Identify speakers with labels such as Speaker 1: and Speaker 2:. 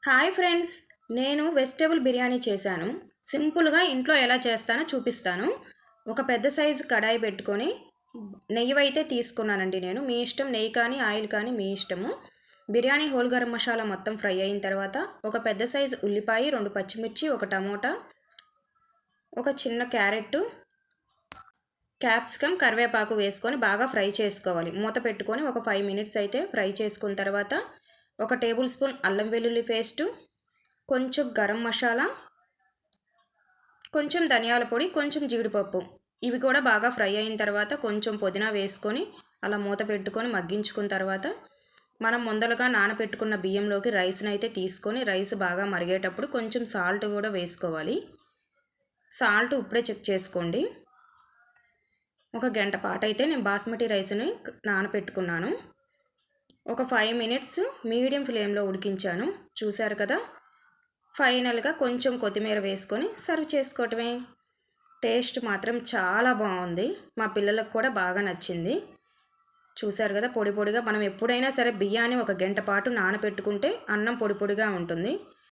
Speaker 1: Hi friends, నేను vegetable biryani చేశాను. సింపుల్గా ఇంట్లో ఎలా చేస్తానో చూపిస్తాను. ఒక పెద్ద సైజు కడాయి పెట్టుకొని నెయ్యి అయితే తీసుకున్నానండి నేను. మీ ఇష్టం, నెయ్యి కానీ ఆయిల్ కానీ మీ ఇష్టము. బిర్యానీ హోల్ గరం మసాలా మొత్తం ఫ్రై అయిన తర్వాత ఒక పెద్ద సైజు ఉల్లిపాయ, 2 పచ్చిమిర్చి, ఒక టమోటా, ఒక చిన్న క్యారెట్, క్యాప్సికమ్, కరివేపాకు వేసుకొని బాగా ఫ్రై చేసుకోవాలి. మూత పెట్టుకొని ఒక 5 మినిట్స్ అయితే ఫ్రై చేసుకున్న తర్వాత ఒక టేబుల్ స్పూన్ అల్లం వెల్లుల్లి పేస్టు, కొంచెం గరం మసాలా, కొంచెం ధనియాల పొడి, కొంచెం జీడిపప్పు, ఇవి కూడా బాగా ఫ్రై అయిన తర్వాత కొంచెం పుదీనా వేసుకొని అలా మూత పెట్టుకొని మగ్గించుకున్న తర్వాత మనం ముందలుగా నానబెట్టుకున్న బియ్యంలోకి రైస్ని అయితే తీసుకొని రైస్ బాగా మరిగేటప్పుడు కొంచెం సాల్ట్ కూడా వేసుకోవాలి. సాల్ట్ ఇప్పుడే చెక్ చేసుకోండి. ఒక గంట పాటు అయితే నేను బాస్మతి రైస్ని నానబెట్టుకున్నాను. ఒక 5 మినిట్స్ మీడియం ఫ్లేమ్లో ఉడికించాను. చూశారు కదా. ఫైనల్గా కొంచెం కొత్తిమీర వేసుకొని సర్వ్ చేసుకోవటమే. టేస్ట్ మాత్రం చాలా బాగుంది. మా పిల్లలకు కూడా బాగా నచ్చింది. చూశారు కదా, పొడి పొడిగా. మనం ఎప్పుడైనా సరే బియ్యాన్ని ఒక గంట పాటు నానబెట్టుకుంటే అన్నం పొడి పొడిగా ఉంటుంది.